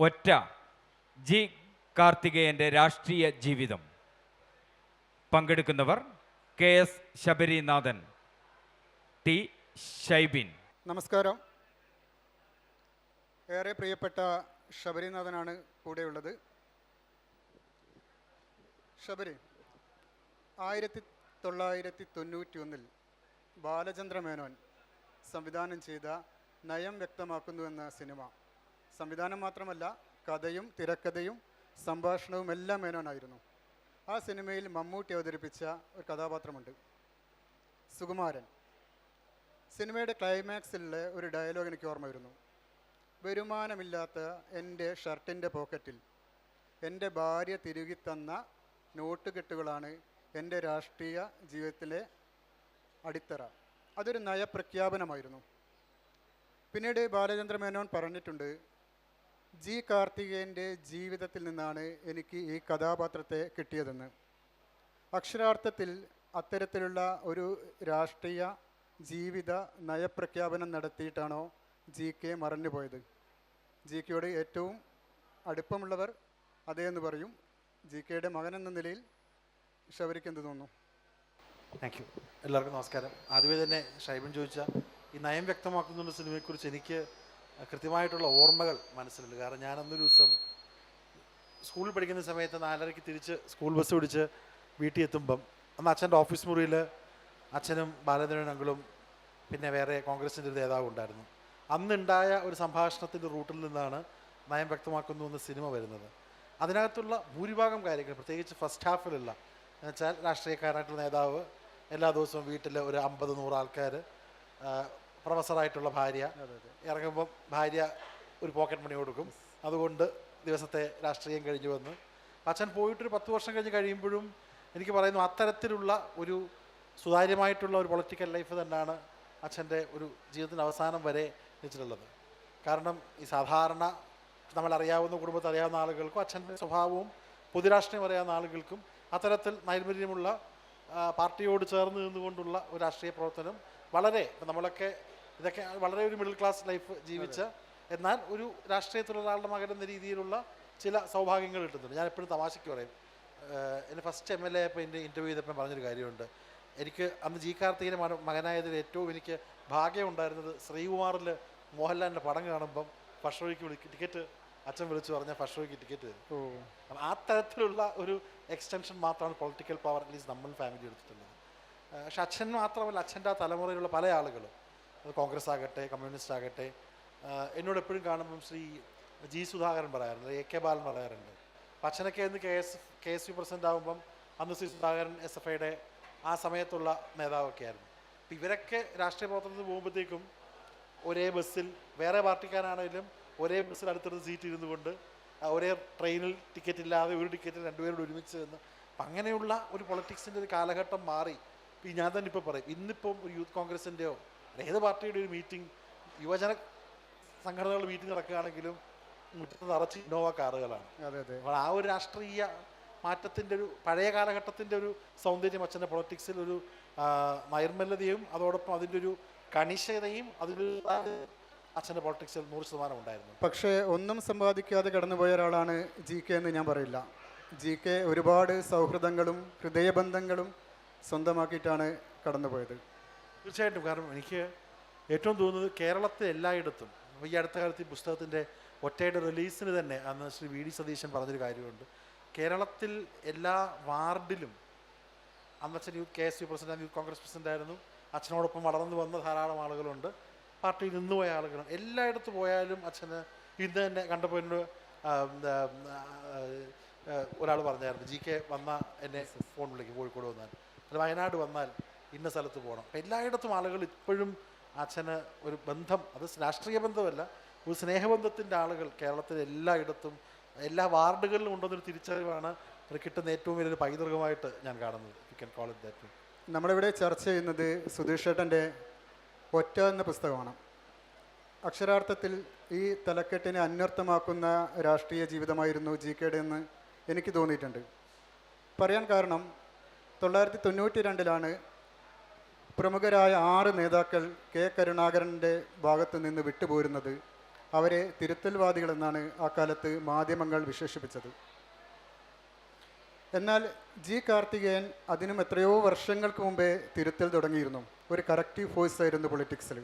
ഒറ്റ ജി കാർത്തികേയൻ്റെ രാഷ്ട്രീയ ജീവിതം. പങ്കെടുക്കുന്നവർ K S Sabarinathan, T Shybin. നമസ്കാരം. ഏറെ പ്രിയപ്പെട്ട ശബരിനാഥനാണ് കൂടെയുള്ളത്. ശബരി, 1991 ബാലചന്ദ്ര മേനോൻ സംവിധാനം ചെയ്ത നയം വ്യക്തമാക്കുന്നു എന്ന സിനിമ, സംവിധാനം മാത്രമല്ല കഥയും തിരക്കഥയും സംഭാഷണവും എല്ലാം മേനോനായിരുന്നു. ആ സിനിമയിൽ മമ്മൂട്ടി അവതരിപ്പിച്ച ഒരു കഥാപാത്രമുണ്ട്, സുകുമാരൻ. സിനിമയുടെ ക്ലൈമാക്സിലുള്ള ഒരു ഡയലോഗ് എനിക്ക് ഓർമ്മ വരുന്നു. വരുമാനമില്ലാത്ത എൻ്റെ ഷർട്ടിൻ്റെ പോക്കറ്റിൽ എൻ്റെ ഭാര്യ തിരുകി തന്ന നോട്ടുകെട്ടുകളാണ് എൻ്റെ രാഷ്ട്രീയ ജീവിതത്തിലെ അടിത്തറ. അതൊരു നയപ്രഖ്യാപനമായിരുന്നു. പിന്നീട് ബാലചന്ദ്ര മേനോൻ പറഞ്ഞിട്ടുണ്ട്, ജി കാർത്തികേയൻ്റെ ജീവിതത്തിൽ നിന്നാണ് എനിക്ക് ഈ കഥാപാത്രത്തെ കിട്ടിയതെന്ന്. അക്ഷരാർത്ഥത്തിൽ അത്തരത്തിലുള്ള ഒരു രാഷ്ട്രീയ ജീവിത നയപ്രഖ്യാപനം നടത്തിയിട്ടാണോ ജി കെ മറഞ്ഞുപോയത്? ജി കെയോട് ഏറ്റവും അടുപ്പമുള്ളവർ അതേ എന്ന് പറയും. ജി കെയുടെ മകൻ എന്ന നിലയിൽ ശബരിക്ക് എന്ത് തോന്നുന്നു? Thank you. എല്ലാവർക്കും നമസ്കാരം. ആദ്യമേ തന്നെ ഷൈബിൻ ചോദിച്ച ഈ നയം വ്യക്തമാക്കുന്ന സിനിമയെക്കുറിച്ച് എനിക്ക് കൃത്യമായിട്ടുള്ള ഓർമ്മകൾ മനസ്സിലുണ്ട്. കാരണം ഞാൻ അന്നൊരു ദിവസം സ്കൂളിൽ പഠിക്കുന്ന സമയത്ത് 4:30 തിരിച്ച് സ്കൂൾ ബസ് പിടിച്ച് വീട്ടിൽ എത്തുമ്പം അന്ന് അച്ഛൻ്റെ ഓഫീസ് മുറിയിൽ അച്ഛനും ബാലചന്ദ്രൻ അങ്കിളും പിന്നെ വേറെ കോൺഗ്രസിൻ്റെ ഒരു നേതാവ് ഉണ്ടായിരുന്നു. അന്നുണ്ടായ ഒരു സംഭാഷണത്തിൻ്റെ റൂട്ടിൽ നിന്നാണ് നയം വ്യക്തമാക്കുന്നു എന്ന സിനിമ വരുന്നത്. അതിനകത്തുള്ള ഭൂരിഭാഗം കാര്യങ്ങൾ, പ്രത്യേകിച്ച് ഫസ്റ്റ് ഹാഫിലുള്ള എന്നുവെച്ചാൽ രാഷ്ട്രീയക്കാരായിട്ടുള്ള നേതാവ് എല്ലാ ദിവസവും വീട്ടിൽ ഒരു 50-100 ആൾക്കാർ, പ്രൊഫസറായിട്ടുള്ള ഭാര്യ, ഇറങ്ങുമ്പം ഭാര്യ ഒരു പോക്കറ്റ് മണി കൊടുക്കും, അതുകൊണ്ട് ദിവസത്തെ രാഷ്ട്രീയം കഴിഞ്ഞു വന്ന് അച്ഛൻ പോയിട്ടൊരു 10 വർഷം കഴിഞ്ഞ് കഴിയുമ്പോഴും എനിക്ക് പറയുന്നു അത്തരത്തിലുള്ള ഒരു സുതാര്യമായിട്ടുള്ള ഒരു പൊളിറ്റിക്കൽ ലൈഫ് തന്നെയാണ് അച്ഛൻ്റെ ഒരു ജീവിതത്തിൻ്റെ അവസാനം വരെ വെച്ചിട്ടുള്ളത്. കാരണം ഈ സാധാരണ നമ്മളറിയാവുന്ന കുടുംബത്തെ അറിയാവുന്ന ആളുകൾക്കും അച്ഛൻ്റെ സ്വഭാവവും പൊതുരാഷ്ട്രീയം അറിയാവുന്ന ആളുകൾക്കും അത്തരത്തിൽ നൈർമല്യമുള്ള പാർട്ടിയോട് ചേർന്ന് നിന്നുകൊണ്ടുള്ള ഒരു രാഷ്ട്രീയ പ്രവർത്തനം വളരെ, ഇപ്പം നമ്മളൊക്കെ ഇതൊക്കെ വളരെ ഒരു മിഡിൽ ക്ലാസ് ലൈഫ് ജീവിച്ച, എന്നാൽ ഒരു രാഷ്ട്രീയത്തിലുള്ള ഒരാളുടെ മകൻ എന്ന രീതിയിലുള്ള ചില സൗഭാഗ്യങ്ങൾ കിട്ടുന്നുണ്ട്. ഞാൻ എപ്പോഴും തമാശയ്ക്ക് പറയും, എൻ്റെ ഫസ്റ്റ് MLA ആയപ്പോൾ എൻ്റെ ഇൻ്റർവ്യൂ ചെയ്തപ്പോൾ പറഞ്ഞൊരു കാര്യമുണ്ട്. എനിക്ക് അന്ന് ജി കാർത്തികേയൻ്റെ മകനായതിൽ ഏറ്റവും എനിക്ക് ഭാഗ്യം ഉണ്ടായിരുന്നത് ശ്രീകുമാറിൽ മോഹൻലാലിൻ്റെ പടം കാണുമ്പം ഫസ്റ്റ് ഷോയ്ക്ക് ടിക്കറ്റ് അച്ഛൻ വിളിച്ചു പറഞ്ഞാൽ ഫസ്റ്റ് ഷോയ്ക്ക് ടിക്കറ്റ് തരും. അപ്പം ആ തരത്തിലുള്ള ഒരു എക്സ്റ്റൻഷൻ മാത്രമാണ് പൊളിറ്റിക്കൽ പവർ അറ്റ്ലീസ്റ്റ് നമ്മൾ ഫാമിലി എടുത്തിട്ടുള്ളത്. പക്ഷെ അച്ഛൻ മാത്രമല്ല, അച്ഛൻ്റെ ആ തലമുറയിലുള്ള പല ആളുകളും, അത് കോൺഗ്രസ് ആകട്ടെ കമ്മ്യൂണിസ്റ്റ് ആകട്ടെ, എന്നോട് എപ്പോഴും കാണുമ്പം ശ്രീ ജി സുധാകരൻ പറയാറുണ്ട്, AK ബാലൻ പറയാറുണ്ട്. അപ്പം അച്ഛനൊക്കെ ഇന്ന് KSU പ്രസിഡൻ്റ് ആകുമ്പം അന്ന് ശ്രീ സുധാകരൻ SFIയുടെ ആ സമയത്തുള്ള നേതാവൊക്കെ ആയിരുന്നു. അപ്പം ഇവരൊക്കെ രാഷ്ട്രീയ പ്രവർത്തനത്തിന് പോകുമ്പോഴത്തേക്കും ഒരേ ബസ്സിൽ, വേറെ പാർട്ടിക്കാരാണെങ്കിലും ഒരേ ബസ്സിൽ അടുത്തടുത്ത് സീറ്റ് ഇരുന്നു കൊണ്ട് ഒരേ ട്രെയിനിൽ ടിക്കറ്റ് ഇല്ലാതെ ഒരു ടിക്കറ്റിൽ രണ്ടുപേരോട് ഒരുമിച്ച് നിന്ന്, അപ്പം അങ്ങനെയുള്ള ഒരു പൊളിറ്റിക്സിൻ്റെ ഒരു കാലഘട്ടം മാറി. ഇപ്പം ഞാൻ തന്നെ ഇപ്പോൾ പറയും, ഇന്നിപ്പം ഒരു യൂത്ത് കോൺഗ്രസിൻ്റെയോ ഏത് പാർട്ടിയുടെ ഒരു മീറ്റിംഗ്, യുവജന സംഘടനകളുടെ മീറ്റിംഗ് നടക്കുകയാണെങ്കിലും മുറ്റത്ത് നിറച്ച് ഇന്നോവ കാറുകളാണ്. അപ്പോൾ ആ ഒരു രാഷ്ട്രീയ മാറ്റത്തിൻ്റെ ഒരു പഴയ കാലഘട്ടത്തിൻ്റെ ഒരു സൗന്ദര്യം അച്ഛൻ്റെ പൊളിറ്റിക്സിൽ ഒരു നൈർമല്യതയും അതോടൊപ്പം അതിൻ്റെ ഒരു കണിശതയും അതിൽ അച്ഛൻ്റെ പൊളിറ്റിക്സിൽ 100% ഉണ്ടായിരുന്നു. പക്ഷേ ഒന്നും സമ്പാദിക്കാതെ കടന്നുപോയ ഒരാളാണ് ജി കെ എന്ന് ഞാൻ പറയില്ല. ജി കെ ഒരുപാട് സൗഹൃദങ്ങളും ഹൃദയബന്ധങ്ങളും സ്വന്തമാക്കിയിട്ടാണ് കടന്നുപോയത്. തീർച്ചയായിട്ടും. കാരണം എനിക്ക് ഏറ്റവും തോന്നുന്നത് കേരളത്തിൽ എല്ലായിടത്തും, ഈ അടുത്ത കാലത്ത് ഈ പുസ്തകത്തിൻ്റെ ഒറ്റയുടെ റിലീസിന് തന്നെ അന്ന് ശ്രീ VD സതീശൻ പറഞ്ഞൊരു കാര്യമുണ്ട്. കേരളത്തിൽ എല്ലാ വാർഡിലും അന്നച്ഛൻ KSU president, youth Congress president ആയിരുന്നു. അച്ഛനോടൊപ്പം വളർന്നു വന്ന ധാരാളം ആളുകളുണ്ട്, പാർട്ടിയിൽ നിന്നുപോയ ആളുകളും. എല്ലായിടത്ത് പോയാലും അച്ഛന് ഇന്ന് തന്നെ കണ്ടപ്പോൾ എന്നോട് ഒരാൾ പറഞ്ഞായിരുന്നു, GK വന്നാൽ എന്നെ ഫോൺ വിളിക്കും, കോഴിക്കോട് വന്നാൽ, അല്ല വയനാട് വന്നാൽ ഇന്ന സ്ഥലത്ത് പോകണം. അപ്പം എല്ലായിടത്തും ആളുകൾ ഇപ്പോഴും അച്ഛന് ഒരു ബന്ധം, അത് രാഷ്ട്രീയ ബന്ധമല്ല, ഒരു സ്നേഹബന്ധത്തിൻ്റെ ആളുകൾ കേരളത്തിലെ എല്ലായിടത്തും എല്ലാ വാർഡുകളിലും ഉണ്ടെന്നൊരു തിരിച്ചറിവാണ് അത് കിട്ടുന്ന ഏറ്റവും വലിയൊരു പൈതൃകമായിട്ട് ഞാൻ കാണുന്നത്. You can call it that. നമ്മളിവിടെ ചർച്ച ചെയ്യുന്നത് സുധീഷ് ചേട്ടൻ്റെ ഒറ്റ എന്ന പുസ്തകമാണ്. അക്ഷരാർത്ഥത്തിൽ ഈ തലക്കെട്ടിനെ അന്വർത്ഥമാക്കുന്ന രാഷ്ട്രീയ ജീവിതമായിരുന്നു ജി കെയുടെ എന്ന് എനിക്ക് തോന്നിയിട്ടുണ്ട്. പറയാൻ കാരണം 1992 പ്രമുഖരായ 6 നേതാക്കൾ കെ കരുണാകരൻ്റെ ഭാഗത്തു നിന്ന് വിട്ടുപോരുന്നത് അവരെ തിരുത്തൽവാദികളെന്നാണ് ആ കാലത്ത് മാധ്യമങ്ങൾ വിശേഷിപ്പിച്ചത്. എന്നാൽ ജി കാർത്തികേയൻ അതിനും എത്രയോ വർഷങ്ങൾക്ക് മുമ്പേ തിരുത്തൽ തുടങ്ങിയിരുന്നു. ഒരു കറക്റ്റീവ് ഫോഴ്സ് ആയിരുന്നു പൊളിറ്റിക്സിൽ.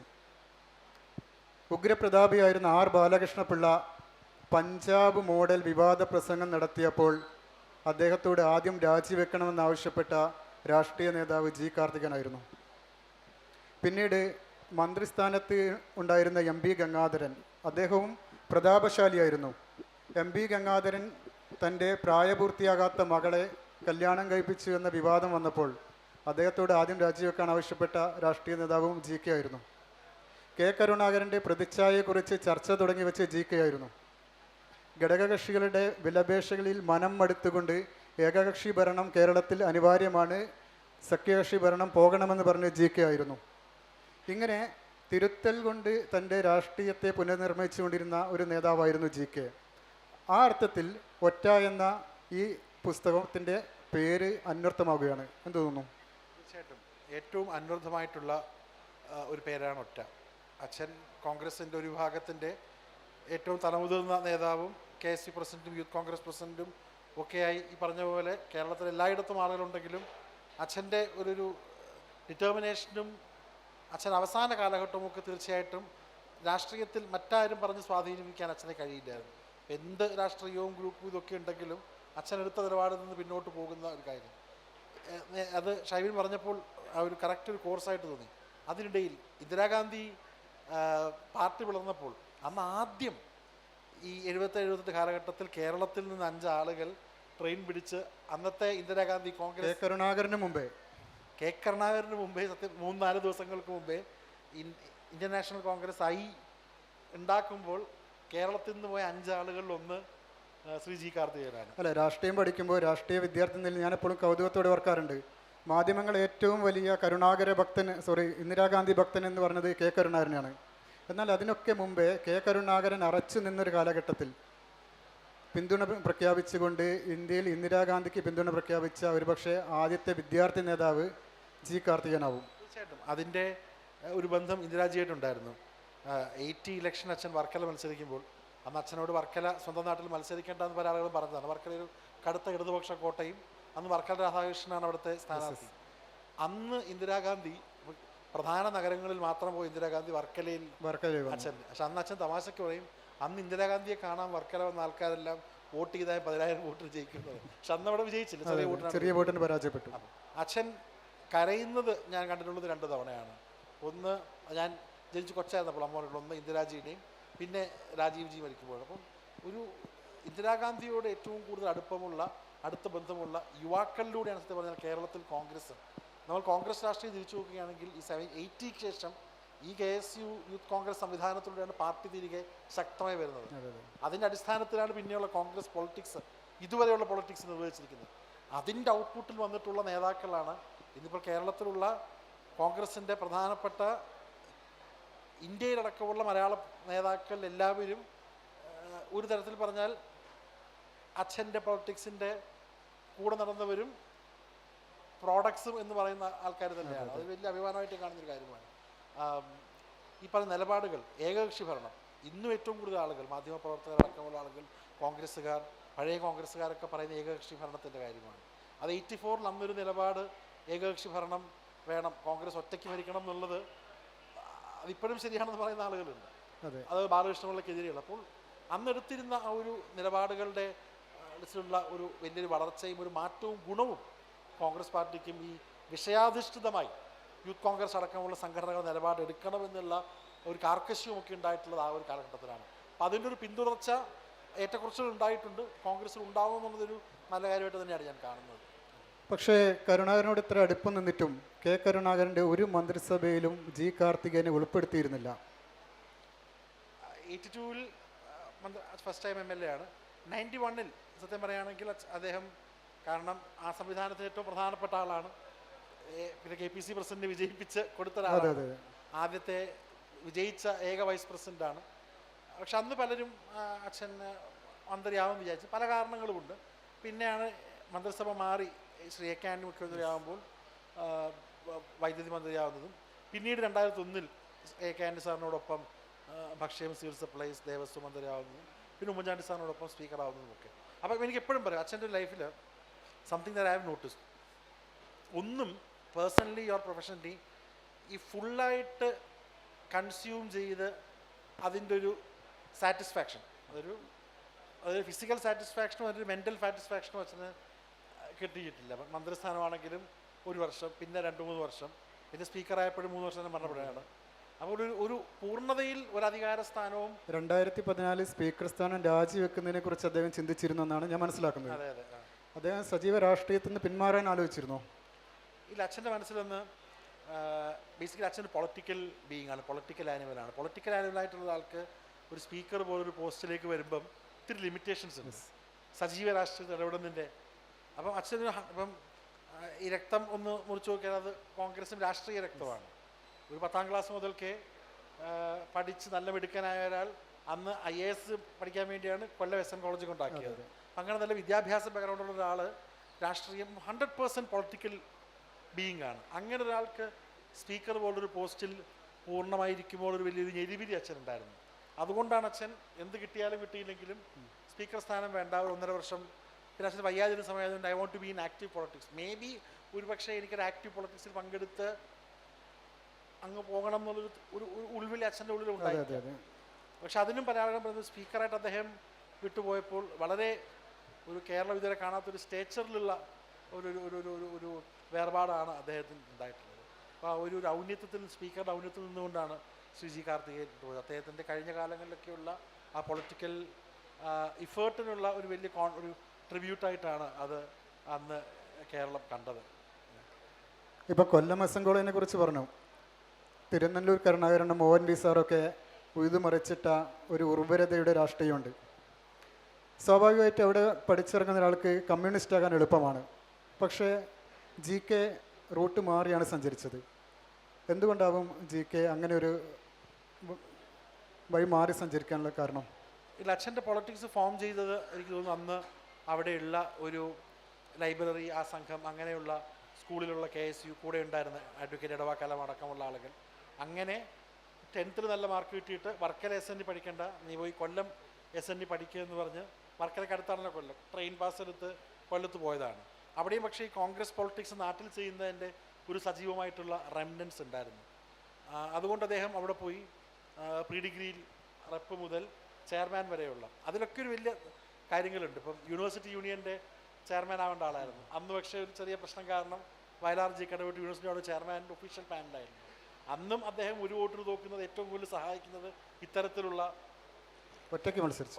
ഉഗ്രപ്രതാപിയായിരുന്ന ആർ ബാലകൃഷ്ണപിള്ള പഞ്ചാബ് മോഡൽ വിവാദ പ്രസംഗം നടത്തിയപ്പോൾ അദ്ദേഹത്തോട് ആദ്യം രാജിവെക്കണമെന്നാവശ്യപ്പെട്ട രാഷ്ട്രീയ നേതാവ് ജി കാർത്തികനായിരുന്നു. പിന്നീട് മന്ത്രിസ്ഥാനത്ത് ഉണ്ടായിരുന്ന എം പി ഗംഗാധരൻ, അദ്ദേഹവും പ്രതാപശാലിയായിരുന്നു. എം പി ഗംഗാധരൻ തൻ്റെ പ്രായപൂർത്തിയാകാത്ത മകളെ കല്യാണം കഴിപ്പിച്ചു എന്ന വിവാദം വന്നപ്പോൾ അദ്ദേഹത്തോട് ആദ്യം രാജിവെക്കാൻ ആവശ്യപ്പെട്ട രാഷ്ട്രീയ നേതാവും ജി കെ ആയിരുന്നു. കെ കരുണാകരൻ്റെ പ്രതിച്ഛായയെക്കുറിച്ച് ചർച്ച തുടങ്ങി വെച്ച് ജി കെ ആയിരുന്നു. ഘടകകക്ഷികളുടെ വിലപേശകളിൽ മനം മടുത്തുകൊണ്ട് ഏകകക്ഷി ഭരണം കേരളത്തിൽ അനിവാര്യമാണ്, സഖ്യകക്ഷി ഭരണം പോകണമെന്ന് പറഞ്ഞ് ജി കെ ആയിരുന്നു. ഇങ്ങനെ തിരുത്തൽ കൊണ്ട് തൻ്റെ രാഷ്ട്രീയത്തെ പുനർനിർമ്മിച്ചുകൊണ്ടിരുന്ന ഒരു നേതാവായിരുന്നു ജി കെ. ആ അർത്ഥത്തിൽ ഒറ്റ എന്ന ഈ പുസ്തകത്തിൻ്റെ പേര് അന്വർത്ഥമാവുകയാണ്. എന്ത് തോന്നുന്നു? തീർച്ചയായിട്ടും ഏറ്റവും അന്വർത്ഥമായിട്ടുള്ള ഒരു പേരാണ് ഒറ്റ. അച്ഛൻ കോൺഗ്രസിൻ്റെ ഒരു വിഭാഗത്തിൻ്റെ ഏറ്റവും തലമുതിർന്ന നേതാവും കെ എസ് സി പ്രസിഡൻറ്റും യൂത്ത് കോൺഗ്രസ് പ്രസിഡൻറ്റും ഒക്കെയായി ഈ പറഞ്ഞ പോലെ കേരളത്തിൽ എല്ലായിടത്തും ആളുകളുണ്ടെങ്കിലും അച്ഛൻ്റെ ഒരു ഡിറ്റർമിനേഷനും അച്ഛൻ അവസാന കാലഘട്ടമൊക്കെ തീർച്ചയായിട്ടും രാഷ്ട്രീയത്തിൽ മറ്റാരും പറഞ്ഞ് സ്വാധീനിക്കാൻ അച്ഛനെ കഴിയില്ലായിരുന്നു. എന്ത് രാഷ്ട്രീയവും ഗ്രൂപ്പും ഇതൊക്കെ ഉണ്ടെങ്കിലും അച്ഛനെടുത്ത നിലപാടിൽ നിന്ന് പിന്നോട്ട് പോകുന്ന ഒരു കാര്യം. അത് ഷൈബിൻ പറഞ്ഞപ്പോൾ ആ ഒരു കറക്റ്റ് ഒരു കോഴ്സായിട്ട് തോന്നി. അതിനിടയിൽ ഇന്ദിരാഗാന്ധി പാർട്ടി പിളർന്നപ്പോൾ അന്ന് ആദ്യം ഈ 77-78 കാലഘട്ടത്തിൽ കേരളത്തിൽ നിന്ന് 5 ആളുകൾ ട്രെയിൻ പിടിച്ച് അന്നത്തെ ഇന്ദിരാഗാന്ധി കോൺഗ്രസ് കെ കരുണാകരന് മുമ്പേ സത്യം 3-4 ദിവസങ്ങൾക്ക് മുമ്പേ ഇന്ത്യൻ നാഷണൽ കോൺഗ്രസ് ഉണ്ടാക്കുമ്പോൾ കേരളത്തിൽ നിന്ന് പോയ 5 ആളുകളിൽ ഒന്ന് ശ്രീ ജി കാർത്തികേയനാണ്. അല്ല, രാഷ്ട്രീയം പഠിക്കുമ്പോൾ രാഷ്ട്രീയ വിദ്യാർത്ഥി നിലയിൽ ഞാനെപ്പോഴും കൗതുകത്തോടെ ഓർക്കാറുണ്ട്. മാധ്യമങ്ങൾ ഏറ്റവും വലിയ ഇന്ദിരാഗാന്ധി ഭക്തൻ എന്ന് പറഞ്ഞത് കെ കരുണാകരനാണ്. എന്നാൽ അതിനൊക്കെ മുമ്പേ കെ കരുണാകരൻ അറച്ചു നിന്നൊരു കാലഘട്ടത്തിൽ പിന്തുണ പ്രഖ്യാപിച്ചുകൊണ്ട് ഇന്ത്യയിൽ ഇന്ദിരാഗാന്ധിക്ക് പിന്തുണ പ്രഖ്യാപിച്ച ഒരുപക്ഷെ ആദ്യത്തെ വിദ്യാർത്ഥി നേതാവ് ജി കാർത്തികേയനാവും. തീർച്ചയായിട്ടും അതിൻ്റെ ഒരു ബന്ധം ഇന്ദിരാജിയായിട്ടുണ്ടായിരുന്നു. 80 ഇലക്ഷൻ അച്ഛൻ വർക്കല മത്സരിക്കുമ്പോൾ അന്ന് അച്ഛനോട് വർക്കല സ്വന്തം നാട്ടിൽ മത്സരിക്കേണ്ടെന്ന് പല ആളുകളും പറഞ്ഞതാണ്. വർക്കല ഒരു കടുത്ത ഇടതുപക്ഷ കോട്ടയും അന്ന് വർക്കല രാധാകൃഷ്ണനാണ് അവിടുത്തെ സ്ഥാനാർത്ഥി. അന്ന് ഇന്ദിരാഗാന്ധി പ്രധാന നഗരങ്ങളിൽ മാത്രം പോയി ഇന്ദിരാഗാന്ധി വർക്കലയിൽ അച്ഛൻ. പക്ഷെ അന്ന് അച്ഛൻ തമാശയ്ക്ക് പറയും, അന്ന് ഇന്ദിരാഗാന്ധിയെ കാണാൻ വർക്കല വന്ന ആൾക്കാരെല്ലാം വോട്ട് ചെയ്താൽ 10,000 വോട്ടിന് ജയിക്കുന്നത്. പക്ഷെ അന്ന് അവിടെ വിജയിച്ചില്ല, ചെറിയ വോട്ടിന് പരാജയപ്പെട്ടു. അച്ഛൻ കരയുന്നത് ഞാൻ കണ്ടിട്ടുള്ളത് 2 തവണയാണ്. ഒന്ന് ഞാൻ ജനിച്ച് കൊച്ചായിരുന്നപ്പോൾ അമ്മോടുള്ള, ഒന്ന് ഇന്ദിരാജിയുടെയും പിന്നെ രാജീവ് ജി മരിക്കുമ്പോൾ. അപ്പം ഒരു ഇന്ദിരാഗാന്ധിയോട് ഏറ്റവും കൂടുതൽ അടുത്ത ബന്ധമുള്ള യുവാക്കളിലൂടെയാണ് സത്യം പറഞ്ഞാൽ കേരളത്തിൽ കോൺഗ്രസ്. നമ്മൾ കോൺഗ്രസ് രാഷ്ട്രീയം തിരിച്ചു നോക്കുകയാണെങ്കിൽ ഈ 80-ക്ക് ശേഷം ഈ KSU യൂത്ത് കോൺഗ്രസ് സംവിധാനത്തിലൂടെയാണ് പാർട്ടി തിരികെ ശക്തമായി വരുന്നത്. അതിൻ്റെ അടിസ്ഥാനത്തിലാണ് പിന്നെയുള്ള കോൺഗ്രസ് പൊളിറ്റിക്സ്, ഇതുവരെയുള്ള പൊളിറ്റിക്സ് നിർവഹിച്ചിരിക്കുന്നത്. അതിൻ്റെ ഔട്ട്പുട്ടിൽ വന്നിട്ടുള്ള നേതാക്കളാണ് ഇന്നിപ്പോൾ കേരളത്തിലുള്ള കോൺഗ്രസിൻ്റെ പ്രധാനപ്പെട്ട ഇന്ത്യയിലടക്കമുള്ള മലയാള നേതാക്കൾ എല്ലാവരും ഒരു തരത്തിൽ പറഞ്ഞാൽ അച്ഛൻ്റെ പൊളിറ്റിക്സിൻ്റെ കൂടെ നടന്നവരും പ്രോഡക്ട്സും എന്ന് പറയുന്ന ആൾക്കാർ തന്നെയാണ്. അത് വലിയ അഭിമാനമായിട്ട് കാണുന്നൊരു കാര്യമാണ്. ഈ പറഞ്ഞ നിലപാടുകൾ, ഏകകക്ഷി ഭരണം, ഇന്നും ഏറ്റവും കൂടുതൽ ആളുകൾ, മാധ്യമപ്രവർത്തകരടക്കമുള്ള ആളുകൾ, കോൺഗ്രസ്സുകാർ, പഴയ കോൺഗ്രസ്സുകാരൊക്കെ പറയുന്ന ഏകകക്ഷി ഭരണത്തിൻ്റെ കാര്യമാണ്. അത് 84 അന്നൊരു നിലപാട് ഏകകക്ഷി ഭരണം വേണം, കോൺഗ്രസ് ഒറ്റയ്ക്ക് ഭരിക്കണം എന്നുള്ളത് അതിപ്പോഴും ശരിയാണെന്ന് പറയുന്ന ആളുകളുണ്ട്. അത് ബാലകൃഷ്ണപിള്ളയ്ക്കെതിരെയുള്ള. അപ്പോൾ അന്നെടുത്തിരുന്ന ആ ഒരു നിലപാടുകളുടെ ഒരു വലിയൊരു വളർച്ചയും ഒരു മാറ്റവും ഗുണവും കോൺഗ്രസ് പാർട്ടിക്കും ഈ വിഷയാധിഷ്ഠിതമായി യൂത്ത് കോൺഗ്രസ് അടക്കമുള്ള സംഘടനകൾ നിലപാടെടുക്കണമെന്നുള്ള ഒരു കാർക്കശ്യവുമൊക്കെ ഉണ്ടായിട്ടുള്ളത് ആ ഒരു കാലഘട്ടത്തിലാണ്. അപ്പം അതിൻ്റെ ഒരു പിന്തുടർച്ച ഏറ്റക്കുറച്ചുകൾ ഉണ്ടായിട്ടുണ്ട്, കോൺഗ്രസ്സിൽ ഉണ്ടാവുമെന്നുള്ളതൊരു നല്ല കാര്യമായിട്ട് തന്നെയാണ് ഞാൻ കാണുന്നത്. പക്ഷേ കരുണാകരനോട് ഇത്ര അടുപ്പം നിന്നിട്ടും കെ കരുണാകരൻ്റെ ഒരു മന്ത്രിസഭയിലും ജി കാർത്തികേയനെ ഉൾപ്പെടുത്തിയിരുന്നില്ല. 82-ൽ ഫസ്റ്റ് ടൈം MLA ആണ്. 91-ൽ സത്യം പറയുകയാണെങ്കിൽ അദ്ദേഹം, കാരണം ആ സംവിധാനത്തിന് ഏറ്റവും പ്രധാനപ്പെട്ട ആളാണ്, പിന്നെ KPC പ്രസിഡന്റ് വിജയിപ്പിച്ച് കൊടുത്ത ഒരാളാണ്, ആദ്യത്തെ വിജയിച്ച ഏക വൈസ് പ്രസിഡന്റാണ്. പക്ഷെ അന്ന് പലരും അച്ഛൻ മന്ത്രിയാവും വിചാരിച്ചു, പല കാരണങ്ങളുമുണ്ട്. പിന്നെയാണ് മന്ത്രിസഭ മാറി ശ്രീ AK ആന്റണി മുഖ്യമന്ത്രിയാകുമ്പോൾ വൈദ്യുതി മന്ത്രിയാവുന്നതും, പിന്നീട് 2001-ൽ AK ആന്റണി സാറിനോടൊപ്പം ഭക്ഷ്യം സിവിൽ സപ്ലൈസ് ദേവസ്വം മന്ത്രിയാവുന്നതും പിന്നെ ഉമ്മൻചാണ്ടി സാറിനോടൊപ്പം സ്പീക്കറാവുന്നതുമൊക്കെ. അപ്പം എനിക്ക് എപ്പോഴും പറയും അച്ഛൻ്റെ ലൈഫിൽ something that I have noticed, ഒന്നും പേഴ്സണലി ഓർ പ്രൊഫഷണലി ഈ ഫുള്ളായിട്ട് കൺസ്യൂം ചെയ്ത് അതിൻ്റെ ഒരു സാറ്റിസ്ഫാക്ഷൻ, അതൊരു ഫിസിക്കൽ സാറ്റിസ്ഫാക്ഷനും അതൊരു മെൻ്റൽ സാറ്റിസ്ഫാക്ഷനും അച്ഛന് കിട്ടിയിട്ടില്ല. അപ്പം മന്ത്രിസ്ഥാനമാണെങ്കിലും 1 വർഷം, പിന്നെ 2-3 വർഷം, പിന്നെ സ്പീക്കറായപ്പോഴും 3 വർഷം മരണപ്പെടുകയാണ്. അപ്പോൾ ഒരു പൂർണ്ണതയിൽ ഒരു അധികാര സ്ഥാനവും 2014 സ്പീക്കർ സ്ഥാനം രാജിവെക്കുന്നതിനെ കുറിച്ച് അദ്ദേഹം ചിന്തിച്ചിരുന്നു എന്നാണ് ഞാൻ മനസ്സിലാക്കുന്നത്. അതെ അതെ അദ്ദേഹം സജീവ രാഷ്ട്രീയത്തിൽ നിന്ന് പിന്മാറാൻ ആലോചിച്ചിരുന്നോ? ഇല്ല, അച്ഛൻ്റെ മനസ്സിലൊന്ന് ബേസിക്കലി അച്ഛൻ പൊളിറ്റിക്കൽ ബീയിങ് ആണ്, പൊളിറ്റിക്കൽ ആനിമലാണ്. പൊളിറ്റിക്കൽ ആനിമലായിട്ടുള്ള ആൾക്ക് ഒരു സ്പീക്കർ പോലൊരു പോസ്റ്റിലേക്ക് വരുമ്പം ഒത്തിരി ലിമിറ്റേഷൻസ് ഉണ്ട് സജീവ രാഷ്ട്രീയത്തിൽ ഇടപെടുന്നതിൻ്റെ. അപ്പം അച്ഛന് ഇപ്പം ഈ രക്തം ഒന്ന് മുറിച്ച് നോക്കിയാൽ അത് കോൺഗ്രസിൻ്റെ രാഷ്ട്രീയ രക്തമാണ്. ഒരു 10ാം ക്ലാസ് മുതൽക്കേ പഠിച്ച് നല്ല മിടുക്കനായ ഒരാൾ അന്ന് IAS പഠിക്കാൻ വേണ്ടിയാണ് കൊല്ലം SN കോളേജ് കൊണ്ടാക്കിയത്. അങ്ങനെ നല്ല വിദ്യാഭ്യാസ ബാക്ക്ഗ്രൗണ്ടുള്ള ഒരാൾ രാഷ്ട്രീയം 100% പൊളിറ്റിക്കൽ ബീയിങ് ആണ്. അങ്ങനെ ഒരാൾക്ക് സ്പീക്കർ പോലൊരു പോസ്റ്റിൽ പൂർണ്ണമായിരിക്കുമ്പോൾ ഒരു വലിയൊരു ഞെരിപിരി അച്ഛനുണ്ടായിരുന്നു. അതുകൊണ്ടാണ് അച്ഛൻ എന്ത് കിട്ടിയാലും കിട്ടിയില്ലെങ്കിലും സ്പീക്കർ സ്ഥാനം വേണ്ട, 1.5 വർഷം. പിന്നെ അച്ഛൻ വയ്യാതിരുന്ന സമയമായതുകൊണ്ട് I want to be in active politics. Maybe ഒരു പക്ഷേ എനിക്കൊരു ആക്റ്റീവ് പൊളിറ്റിക്സിൽ പങ്കെടുത്ത് അങ്ങ് പോകണം എന്നുള്ളൊരു ഒരു ഉൾവിളി അച്ഛൻ്റെ ഉള്ളിൽ ഉണ്ടായിരുന്നു. പക്ഷെ അതിനും പരാജയം പറയുന്നത് സ്പീക്കറായിട്ട് അദ്ദേഹം വിട്ടുപോയപ്പോൾ വളരെ ഒരു കേരളം ഇതുവരെ കാണാത്തൊരു സ്റ്റേച്ചറിലുള്ള ഒരു ഒരു ഒരു ഒരു വേർപാടാണ് അദ്ദേഹത്തിന് ഉണ്ടായിട്ടുള്ളത്. അപ്പോൾ ആ ഒരു ഔന്നത്യത്തിൽ സ്പീക്കറുടെ ഔന്നത്യത്തിൽ നിന്നുകൊണ്ടാണ് ശ്രീ ജി കാർത്തികേയൻ പോയത്. അദ്ദേഹത്തിൻ്റെ കഴിഞ്ഞ കാലങ്ങളിലൊക്കെയുള്ള ആ പൊളിറ്റിക്കൽ ഇഫേർട്ടിനുള്ള ഒരു വലിയ ഒരു ട്രിബ്യൂട്ടായിട്ടാണ് അത് അന്ന് കേരളം കണ്ടത്. ഇപ്പോൾ കൊല്ലം SN കോളേജിനെ കുറിച്ച് പറഞ്ഞു. തിരുനെല്ലൂർ കരുണാകരനും ONV സാറൊക്കെ ഉഴുതുമറിച്ചിട്ട ഒരു ഉർവരതയുടെ രാഷ്ട്രീയമുണ്ട്. സ്വാഭാവികമായിട്ട് അവിടെ പഠിച്ചിറങ്ങുന്ന ഒരാൾക്ക് കമ്മ്യൂണിസ്റ്റ് ആകാൻ എളുപ്പമാണ്. പക്ഷേ GK റൂട്ട് മാറിയാണ് സഞ്ചരിച്ചത്. എന്തുകൊണ്ടാവും GK അങ്ങനെ ഒരു വഴി മാറി സഞ്ചരിക്കാനുള്ള കാരണം? ഇല്ല, അച്ഛൻ്റെ പൊളിറ്റിക്സ് ഫോം ചെയ്തത് എനിക്ക് തോന്നുന്നു അന്ന് അവിടെയുള്ള ഒരു ലൈബ്രറി, ആ സംഘം, അങ്ങനെയുള്ള സ്കൂളിലുള്ള KSU കൂടെ ഉണ്ടായിരുന്ന അഡ്വക്കേറ്റ് ഇടവാക്കാലം അടക്കമുള്ള ആളുകൾ. അങ്ങനെ 10th നല്ല മാർക്ക് കിട്ടിയിട്ട് വർക്കല SN പഠിക്കേണ്ട, നീ പോയി കൊല്ലം SN പഠിക്കുക എന്ന് പറഞ്ഞ്, വർക്കലയ്ക്ക് അടുത്താണല്ലോ കൊല്ലം, ട്രെയിൻ പാസ് എടുത്ത് കൊല്ലത്ത് പോയതാണ്. അവിടെയും പക്ഷേ ഈ കോൺഗ്രസ് പൊളിറ്റിക്സ് നാട്ടിൽ ചെയ്യുന്നതിൻ്റെ ഒരു സജീവമായിട്ടുള്ള റെമിനൻസ് ഉണ്ടായിരുന്നു. അതുകൊണ്ട് അദ്ദേഹം അവിടെ പോയി പ്രീ ഡിഗ്രിയിൽ റെപ്പ് മുതൽ ചെയർമാൻ വരെയുള്ള അതിലൊക്കെ ഒരു വലിയ കാര്യങ്ങളുണ്ട്. ഇപ്പം യൂണിവേഴ്സിറ്റി യൂണിയൻ്റെ ചെയർമാൻ ആവേണ്ട ആളായിരുന്നു അന്ന്. പക്ഷേ ഒരു ചെറിയ പ്രശ്നം കാരണം വയലാർ ജി കടവെട്ട് യൂണിവേഴ്സിറ്റിയോട് ചെയർമാൻ്റെ ഒഫീഷ്യൽ പാനലായിരുന്നു. അന്നും അദ്ദേഹം ഒരു വോട്ടിന് തോക്കുന്നത് ഏറ്റവും കൂടുതൽ സഹായിക്കുന്നത് ഇത്തരത്തിലുള്ള ഒറ്റയ്ക്ക് മത്സരിച്ചു.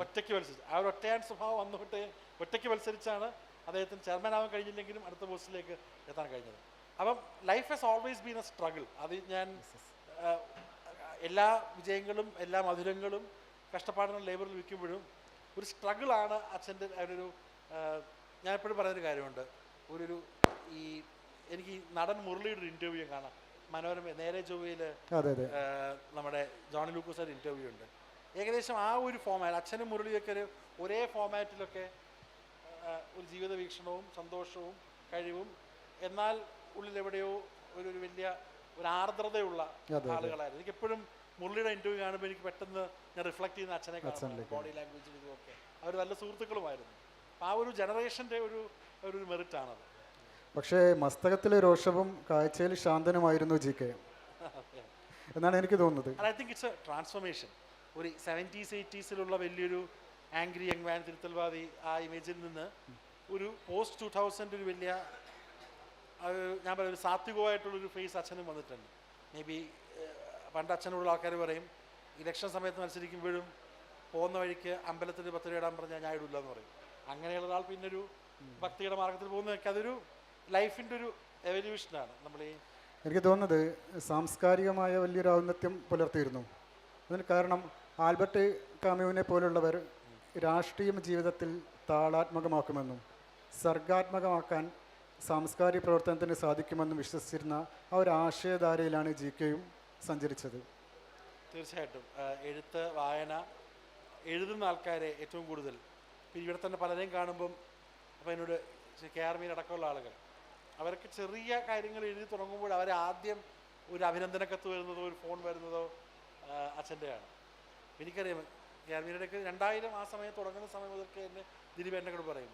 ആ ഒരു ഒറ്റയാൻ സ്വഭാവം അന്ന് തൊട്ടേ ഒറ്റയ്ക്ക് മത്സരിച്ചാണ് അദ്ദേഹത്തിന് ചെയർമാൻ ആവാൻ കഴിഞ്ഞില്ലെങ്കിലും അടുത്ത പോസ്റ്റിലേക്ക് എത്താൻ കഴിഞ്ഞത്. അപ്പം life has always been A struggle. അത് ഞാൻ എല്ലാ വിജയങ്ങളും എല്ലാ മധുരങ്ങളും കഷ്ടപ്പാടിനും ലേബറിൽ വിൽക്കുമ്പോഴും ഒരു സ്ട്രഗിളാണ് അച്ഛൻ്റെ ഒരു ഞാൻ എപ്പോഴും പറയുന്നൊരു കാര്യമുണ്ട്. ഈ എനിക്ക് നടൻ മുരളിയുടെ ഒരു ഇൻ്റർവ്യൂ കാണാം മനോരമ നേരെ ചൊവ്വയിൽ. നമ്മുടെ ജോണി ലൂക്കോസിൻ്റെ ഇൻ്റർവ്യൂ ഉണ്ട്. ഏകദേശം ആ ഒരു ഫോമാറ്റ് അച്ഛനും മുരളിയൊക്കെ ഒരേ ഫോമാറ്റിലൊക്കെ ഒരു ജീവിത വീക്ഷണവും സന്തോഷവും കഴിവും, എന്നാൽ ഉള്ളിലെവിടെയോ ഒരു വലിയ ഒരു ആർദ്രതയുള്ള ആളുകളായിരുന്നു. എനിക്കെപ്പോഴും മുരളിയുടെ ഇൻ്റർവ്യൂ കാണുമ്പോൾ എനിക്ക് പെട്ടെന്ന് ഞാൻ റിഫ്ലക്ട് ചെയ്യുന്ന അച്ഛനെ കാണുന്നു, ബോഡി ലാംഗ്വേജും ഇതുമൊക്കെ. അവർ നല്ല സുഹൃത്തുക്കളുമായിരുന്നു. ആ ഒരു ജനറേഷൻ്റെ ഒരു മെറിറ്റാണത്. പക്ഷേ മസ്തകത്തിലെ രോഷവും കാഴ്ചയിൽ ശാന്തനുമായിരുന്നു GK എന്നാണ് എനിക്ക് തോന്നുന്നത്. I think it's A transformation. ഒരു 70s 80s വലിയൊരു ആംഗ്രി യങ് മാൻ തിരുത്തൽവാദി ആ ഇമേജിൽ നിന്ന് ഒരു പോസ്റ്റ് 2000 ഒരു വലിയ ഞാൻ പറയുന്ന ഒരു സാത്വികമായിട്ടുള്ളൊരു ഫേസ് അച്ഛനും വന്നിട്ടുണ്ട്. മേ ബി പണ്ട് അച്ഛനോടുള്ള ആൾക്കാർ പറയും ഇലക്ഷൻ സമയത്ത് മത്സരിക്കുമ്പോഴും പോകുന്ന വഴിക്ക് അമ്പലത്തിൽ 10 രൂപ ഇടാൻ പറഞ്ഞാൽ ഞാൻ ഇടില്ല എന്ന് പറയും. അങ്ങനെയുള്ള ഒരാൾ പിന്നൊരു ഭക്തിയുടെ മാർഗത്തിൽ പോകുന്നതൊക്കെ അതൊരു ലൈഫിൻ്റെ ഒരു എവല്യൂഷനാണ്. നമ്മൾ എനിക്ക് തോന്നുന്നത് സാംസ്കാരികമായ വലിയൊരു ഔന്നത്യം പുലർത്തിയിരുന്നു. അതിന് കാരണം ആൽബർട്ട് കാമ്യുവിനെ പോലുള്ളവർ രാഷ്ട്രീയം ജീവിതത്തിൽ താളാത്മകമാക്കുമെന്നും സർഗാത്മകമാക്കാൻ സാംസ്കാരിക പ്രവർത്തനത്തിന് സാധിക്കുമെന്നും വിശ്വസിച്ചിരുന്ന ആ ഒരു ആശയധാരയിലാണ് GKയും സഞ്ചരിച്ചത്. തീർച്ചയായിട്ടും എഴുത്ത്, വായന, എഴുതുന്ന ആൾക്കാരെ ഏറ്റവും കൂടുതൽ ഇവിടെ തന്നെ പലരെയും കാണുമ്പം അപ്പോൾ എന്നോട് KR മീൻ അടക്കമുള്ള ആളുകൾ അവർക്ക് ചെറിയ കാര്യങ്ങൾ എഴുതി തുടങ്ങുമ്പോൾ അവരെ ആദ്യം ഒരു അഭിനന്ദന കത്ത് വരുന്നതോ ഒരു ഫോൺ വരുന്നതോ അച്ഛൻ്റെയാണ്. എനിക്കറിയാം ഗ്രാമീണയുടെയൊക്കെ 2000 ആ സമയം തുടങ്ങുന്ന സമയം മുതൽക്ക് തന്നെ ദിലീപ് എന്നെ കൂടെ പറയും,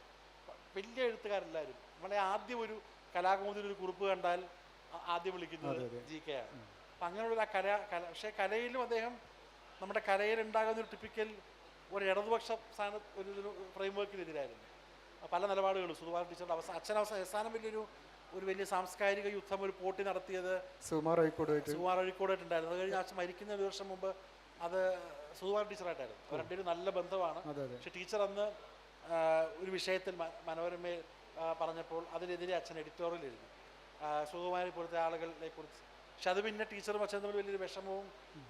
വലിയ എഴുത്തുകാരെല്ലാവരും നമ്മളെ ആദ്യം ഒരു കലാകൗമുദിയിൽ ഒരു കുറിപ്പ് കണ്ടാൽ ആദ്യം വിളിക്കുന്നത് GK ആണ്. അപ്പം അങ്ങനെയുള്ള ആ പക്ഷേ കലയിലും അദ്ദേഹം നമ്മുടെ കലയിൽ ഉണ്ടാകുന്ന ഒരു ടിപ്പിക്കൽ ഒരു ഇടതുപക്ഷ ഒരു ഫ്രെയിംവർക്കിനെതിരായിരുന്നു. പല നിലപാടുകളും സുകുമാരൻ ടീച്ചറുടെ അവസാനം ഒരു വലിയ സാംസ്കാരിക യുദ്ധം ഒരു പോട്ടി നടത്തിയത് സുകുമാർ അഴീക്കോടായിട്ടുണ്ടായിരുന്നു. അത് കഴിഞ്ഞ അച്ഛൻ മരിക്കുന്ന ഒരു വർഷം മുമ്പ് അത് സുകുമാരൻ ടീച്ചറായിട്ടായിരുന്നു. അവർ രണ്ടുപേരും നല്ല ബന്ധമാണ്. പക്ഷെ ടീച്ചർ അന്ന് ഒരു വിഷയത്തിൽ മനോരമയിൽ പറഞ്ഞപ്പോൾ അതിനെതിരെ അച്ഛൻ എഡിറ്റോറിയൽ എഴുതി സുകുമാരി പോലത്തെ ആളുകളെ കുറിച്ച്. പക്ഷെ അത് പിന്നെ ടീച്ചറും അച്ഛൻ തമ്മിൽ വലിയൊരു വിഷമവും,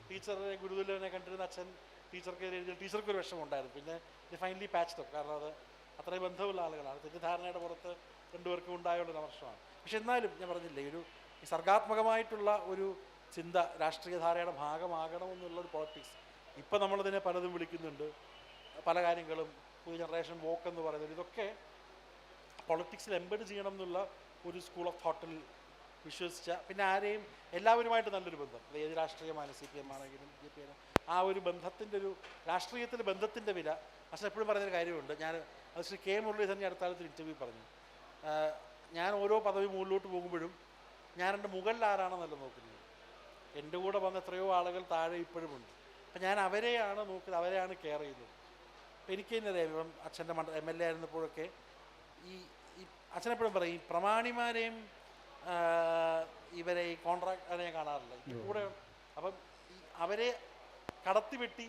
ടീച്ചറെ ഗുരുതുല്യനെ കണ്ടിരുന്ന അച്ഛൻ ടീച്ചർക്ക് എഴുതിയ ടീച്ചർക്കൊരു വിഷമം ഉണ്ടായിരുന്നു. പിന്നെ ഫൈനലി പാച്ച്ഡ് അപ്പ്. കാരണം അത് അത്രയും ബന്ധമുള്ള ആളുകളാണ്. തെറ്റിദ്ധാരണയുടെ പുറത്ത് രണ്ടുപേർക്കും ഉണ്ടായുള്ള വർഷമാണ്. പക്ഷെ എന്നാലും ഞാൻ പറഞ്ഞില്ലേ, ഈ സർഗാത്മകമായിട്ടുള്ള ഒരു ചിന്ത രാഷ്ട്രീയ ധാരയുടെ ഭാഗമാകണമെന്നുള്ളൊരു പൊളിറ്റിക്സ് ഇപ്പം നമ്മളതിനെ പലതും വിളിക്കുന്നുണ്ട്. പല കാര്യങ്ങളും പുതിയ ജനറേഷൻ വോക്ക് എന്ന് പറയുന്നത്, ഇതൊക്കെ പൊളിറ്റിക്സിൽ എംബഡ് ചെയ്യണം എന്നുള്ള ഒരു സ്കൂൾ ഓഫ് തോട്ടിൽ വിശ്വസിച്ച, പിന്നെ ആരെയും എല്ലാവരുമായിട്ട് നല്ലൊരു ബന്ധം, അത് ഏത് രാഷ്ട്രീയമാണ്, CPM ആണെങ്കിലും BJP ആണെങ്കിലും, ആ ഒരു ബന്ധത്തിൻ്റെ ഒരു രാഷ്ട്രീയത്തിൽ ബന്ധത്തിൻ്റെ വില അച്ഛൻ എപ്പോഴും പറയുന്നൊരു കാര്യമുണ്ട്. അത് ശ്രീ K. മുരളീധരൻ അടുത്ത കാലത്ത് ഇൻ്റർവ്യൂ പറഞ്ഞു, ഞാൻ ഓരോ പദവി മുകളിലോട്ട് പോകുമ്പോഴും ഞാൻ എൻ്റെ മുകളിൽ ആരാണെന്നല്ല നോക്കുന്നത്, എൻ്റെ കൂടെ വന്ന എത്രയോ ആളുകൾ താഴെ ഇപ്പോഴുമുണ്ട്. അപ്പം ഞാൻ അവരെയാണ് നോക്കുന്നത്, അവരെയാണ് കെയർ ചെയ്യുന്നത്. അപ്പം എനിക്ക് തന്നെ അറിയാം, ഇപ്പം അച്ഛൻ്റെ MLA ആയിരുന്നപ്പോഴൊക്കെ ഈ അച്ഛനെപ്പോഴും പറയും, ഈ പ്രമാണിമാരെയും ഇവരെ ഈ കോൺട്രാക്ടറെ കാണാറില്ല കൂടെ. അപ്പം അവരെ കടത്തി വെട്ടി,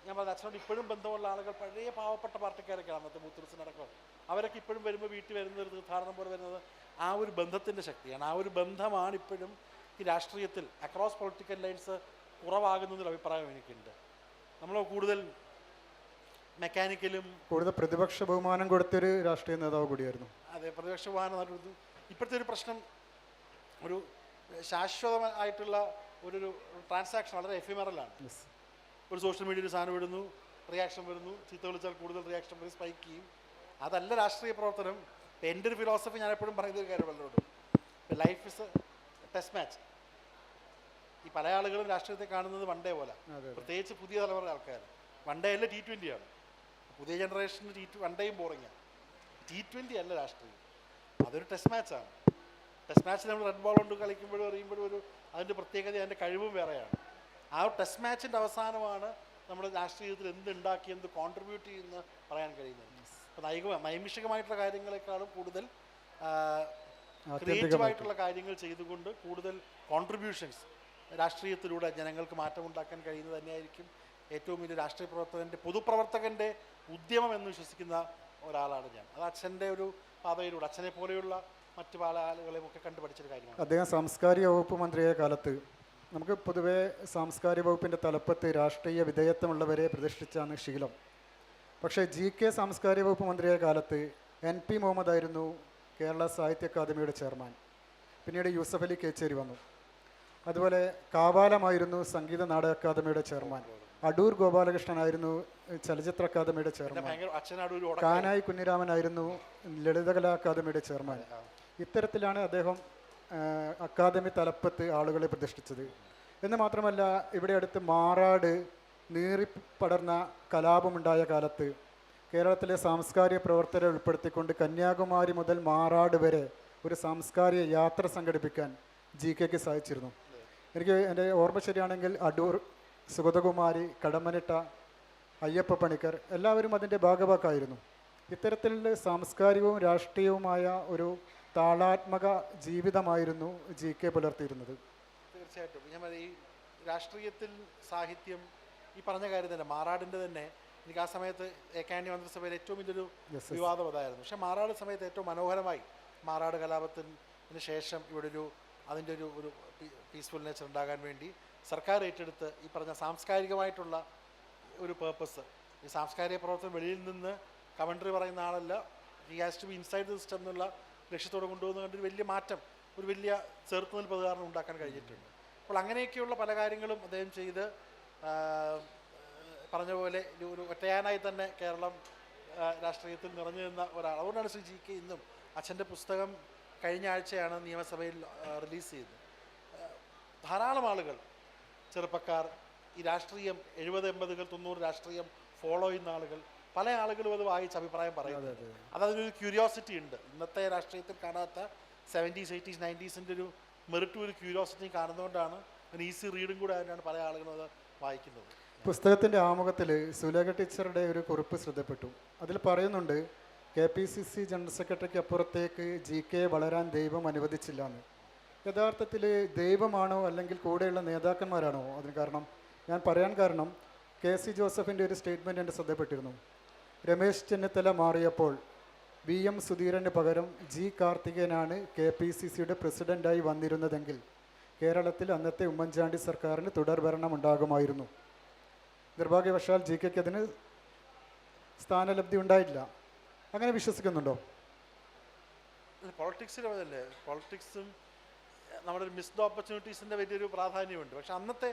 ഞാൻ പറഞ്ഞ അച്ഛനോട് ഇപ്പോഴും ബന്ധമുള്ള ആളുകൾ പഴയ പാവപ്പെട്ട പാർട്ടിക്കാരൊക്കെയാണ്, അന്നത്തെ ബൂത്തുറിസിനടക്കം. അവരൊക്കെ ഇപ്പോഴും വരുമ്പോൾ വീട്ടിൽ വരുന്ന ഒരു തീർത്ഥാടനം പോലെ വരുന്നത് ആ ഒരു ബന്ധത്തിൻ്റെ ശക്തിയാണ്. ആ ഒരു ബന്ധമാണ് ഇപ്പോഴും ഈ രാഷ്ട്രീയത്തിൽ അക്രോസ് പൊളിറ്റിക്കൽ ലൈൻസ് കുറവാകുന്നതിൽ അഭിപ്രായം എനിക്കുണ്ട്. നമ്മൾ കൂടുതൽ മെക്കാനിക്കലും കൂടുതൽ പ്രതിപക്ഷ ബഹുമാനം കൊടുത്തൊരു രാഷ്ട്രീയ നേതാവ് കൂടിയായിരുന്നു. അതെ, പ്രതിപക്ഷ ബഹുമാനം നടത്തുന്നു. ഇപ്പോഴത്തെ ഒരു പ്രശ്നം, ഒരു ശാശ്വതമായിട്ടുള്ള ഒരു ട്രാൻസാക്ഷൻ വളരെ എഫിമറലാണ്. ഒരു സോഷ്യൽ മീഡിയയിൽ സാധനം ഇടുന്നു, റിയാക്ഷൻ വരുന്നു, ചീത്ത വിളിച്ചാൽ കൂടുതൽ റിയാക്ഷൻ വരും, സ്പൈക്ക് ചെയ്യും. അതല്ല രാഷ്ട്രീയ പ്രവർത്തനം. എൻ്റെ ഒരു ഫിലോസഫി ഞാൻ എപ്പോഴും പറയുന്ന ഒരു കാര്യം വല്ലതും, life is A test match. ഈ പല ആളുകളും രാഷ്ട്രീയത്തെ കാണുന്നത് വൺ ഡേ പോലെ, പ്രത്യേകിച്ച് പുതിയ തലമുറ ആൾക്കാർ. വൺ ഡേ അല്ല, T20 ആണ്. പുതിയ ജനറേഷന് വൺ ഡേയും ബോറിങ്ങാണ്. T20 അല്ല രാഷ്ട്രീയം, അതൊരു ടെസ്റ്റ് മാച്ചാണ്. ടെസ്റ്റ് മാച്ചിൽ നമ്മൾ റെഡ് ബോൾ കൊണ്ട് കളിക്കുമ്പോഴും എറിയുമ്പോഴും അതിൻ്റെ പ്രത്യേകത, അതിൻ്റെ കഴിവും വേറെയാണ്. ആ ടെസ്റ്റ് മാച്ചിൻ്റെ അവസാനമാണ് നമ്മുടെ രാഷ്ട്രീയത്തിൽ എന്തുണ്ടാക്കി, എന്ത് കോൺട്രിബ്യൂട്ട് ചെയ്യുമെന്ന് പറയാൻ കഴിയുന്നത്. അപ്പോൾ നൈമിഷികമായിട്ടുള്ള കാര്യങ്ങളെക്കാളും കൂടുതൽ ക്രിയേറ്റീവായിട്ടുള്ള കാര്യങ്ങൾ ചെയ്തുകൊണ്ട് കൂടുതൽ കോൺട്രിബ്യൂഷൻസ് രാഷ്ട്രീയത്തിലൂടെ ജനങ്ങൾക്ക് മാറ്റമുണ്ടാക്കാൻ കഴിയുന്നത് തന്നെയായിരിക്കും ഏറ്റവും വലിയ രാഷ്ട്രീയ പ്രവർത്തകൻ്റെ, പൊതുപ്രവർത്തകൻ്റെ ഉദ്യമം എന്ന് വിശ്വസിക്കുന്ന ഒരാളാണ് ഞാൻ. അത് അച്ഛൻ്റെ ഒരു പാതയിലൂടെ, അച്ഛനെ പോലെയുള്ള മറ്റു പല ആളുകളെയും ഒക്കെ കണ്ടുപഠിച്ചൊരു കാര്യമാണ്. അദ്ദേഹം സാംസ്കാരിക വകുപ്പ് മന്ത്രിയായ കാലത്ത് നമുക്ക് പൊതുവേ സാംസ്കാരിക വകുപ്പിൻ്റെ തലപ്പത്ത് രാഷ്ട്രീയ വിധേയത്വമുള്ളവരെ പ്രതിഷ്ഠിച്ചാണ് ശീലം. പക്ഷേ GK സാംസ്കാരിക വകുപ്പ് മന്ത്രിയായ കാലത്ത് NP മുഹമ്മദ് ആയിരുന്നു കേരള സാഹിത്യ അക്കാദമിയുടെ ചെയർമാൻ. പിന്നീട് യൂസഫ് അലി കേച്ചേരി വന്നു. അതുപോലെ കാവാലമായിരുന്നു സംഗീത നാടക അക്കാദമിയുടെ ചെയർമാൻ. അടൂർ ഗോപാലകൃഷ്ണനായിരുന്നു ചലച്ചിത്ര അക്കാദമിയുടെ ചെയർമാൻ. കാനായി കുഞ്ഞിരാമനായിരുന്നു ലളിതകലാ അക്കാദമിയുടെ ചെയർമാൻ. ഇത്തരത്തിലാണ് അദ്ദേഹം അക്കാദമി തലപ്പത്ത് ആളുകളെ പ്രതിഷ്ഠിച്ചത്. എന്ന് മാത്രമല്ല, ഇവിടെ അടുത്ത് മാറാട് നീറിപ്പടർന്ന കലാപമുണ്ടായ കാലത്ത് കേരളത്തിലെ സാംസ്കാരിക പ്രവർത്തകരെ ഉൾപ്പെടുത്തിക്കൊണ്ട് കന്യാകുമാരി മുതൽ മാറാട് വരെ ഒരു സാംസ്കാരിക യാത്ര സംഘടിപ്പിക്കാൻ GKക്ക് സാധിച്ചിരുന്നു. എനിക്ക് എൻ്റെ ഓർമ്മ ശരിയാണെങ്കിൽ അടൂർ, സുഗതകുമാരി, കടമ്മനിട്ട, അയ്യപ്പ പണിക്കർ എല്ലാവരും അതിൻ്റെ ഭാഗവാക്കായിരുന്നു. ഇത്തരത്തിൽ സാംസ്കാരികവും രാഷ്ട്രീയവുമായ ഒരു താളാത്മക ജീവിതമായിരുന്നു GK പുലർത്തിയിരുന്നത്. തീർച്ചയായിട്ടും ഞാൻ ഈ രാഷ്ട്രീയത്തിൽ സാഹിത്യം, ഈ പറഞ്ഞ കാര്യം തന്നെ മാറാടിൻ്റെ തന്നെ, എനിക്ക് ആ സമയത്ത് ഏകാന്യ മന്ത്രിസഭയിൽ ഏറ്റവും വലിയൊരു വിവാദം അതായിരുന്നു. പക്ഷേ മാറാട് സമയത്ത് ഏറ്റവും മനോഹരമായി മാറാട് കലാപത്തിന് ശേഷം ഇവിടെ അതിൻ്റെ ഒരു പീസ്ഫുൾ നേച്ചർ ഉണ്ടാകാൻ വേണ്ടി സർക്കാർ ഏറ്റെടുത്ത് ഈ പറഞ്ഞ സാംസ്കാരികമായിട്ടുള്ള ഒരു പേർപ്പസ്, ഈ സാംസ്കാരിക പ്രവർത്തനം വെളിയിൽ നിന്ന് കമൻട്രി പറയുന്ന ആളല്ല, he has to be inside the system എന്നുള്ള ലക്ഷ്യത്തോടെ കൊണ്ടുപോകുന്ന കണ്ടൊരു വലിയ മാറ്റം, ഒരു വലിയ ചെറുത്തുനിൽപ്പ് കാരണം ഉണ്ടാക്കാൻ കഴിഞ്ഞിട്ടുണ്ട്. അപ്പോൾ അങ്ങനെയൊക്കെയുള്ള പല കാര്യങ്ങളും അദ്ദേഹം ചെയ്ത് പറഞ്ഞ പോലെ ഒരു ഒറ്റയാനായി തന്നെ കേരളം രാഷ്ട്രീയത്തിൽ നിറഞ്ഞു നിന്ന ഒരാൾ. അതുകൊണ്ടാണ് ശ്രീ GK ഇന്നും അച്ഛൻ്റെ പുസ്തകം കഴിഞ്ഞ ആഴ്ചയാണ് നിയമസഭയിൽ റിലീസ് ചെയ്തത്. ധാരാളം ആളുകൾ, ചെറുപ്പക്കാർ, ഈ രാഷ്ട്രീയം 70, 80, 90 രാഷ്ട്രീയം ഫോളോ ചെയ്യുന്ന ആളുകൾ, പല ആളുകളും അത് വായിച്ച് അഭിപ്രായം പറയുന്നത്. അതതിനൊരു ക്യൂരിയോസിറ്റി ഉണ്ട്. ഇന്നത്തെ രാഷ്ട്രീയത്തിൽ കാണാത്ത 70s, 80s, 90s ഒരു മെറിറ്റും ഒരു ക്യൂരിയോസിറ്റിയും കാണുന്നതുകൊണ്ടാണ് ഒരു ഈസി റീഡും കൂടെ ആയതുകൊണ്ടാണ് പല ആളുകളും അത് വായിക്കുന്നത്. പുസ്തകത്തിൻ്റെ ആമുഖത്തിൽ സുലേഖ ടീച്ചറുടെ ഒരു കുറിപ്പ് ശ്രദ്ധപ്പെട്ടു. അതിൽ പറയുന്നുണ്ട്, KPCC ജനറൽ സെക്രട്ടറിക്ക് അപ്പുറത്തേക്ക് GK വളരാൻ ദൈവം അനുവദിച്ചില്ല എന്ന്. യഥാർത്ഥത്തിൽ ദൈവമാണോ അല്ലെങ്കിൽ കൂടെയുള്ള നേതാക്കന്മാരാണോ അതിന് കാരണം? ഞാൻ പറയാൻ കാരണം KC ജോസഫിൻ്റെ ഒരു സ്റ്റേറ്റ്മെൻറ്റ് എൻ്റെ ശ്രദ്ധപ്പെട്ടിരുന്നു. രമേശ് ചെന്നിത്തല മാറിയപ്പോൾ VM സുധീരന് പകരം G കാർത്തികേയനാണ് KPCCയുടെ പ്രസിഡൻ്റായി വന്നിരുന്നതെങ്കിൽ കേരളത്തിൽ അന്നത്തെ ഉമ്മൻചാണ്ടി സർക്കാരിന് തുടർഭരണം ഉണ്ടാകുമായിരുന്നു. നിർഭാഗ്യവശാൽ GKക്ക് അതിന് സ്ഥാനലബ്ധി ഉണ്ടായില്ല. അങ്ങനെ വിശ്വസിക്കുന്നുണ്ടോ? പൊളിറ്റിക്സിൽ അതല്ലേ, പൊളിറ്റിക്സും നമ്മുടെ ഒരു മിസ്ഡ് ഓപ്പർച്യൂണിറ്റീസിൻ്റെ വലിയൊരു പ്രാധാന്യമുണ്ട്. പക്ഷെ അന്നത്തെ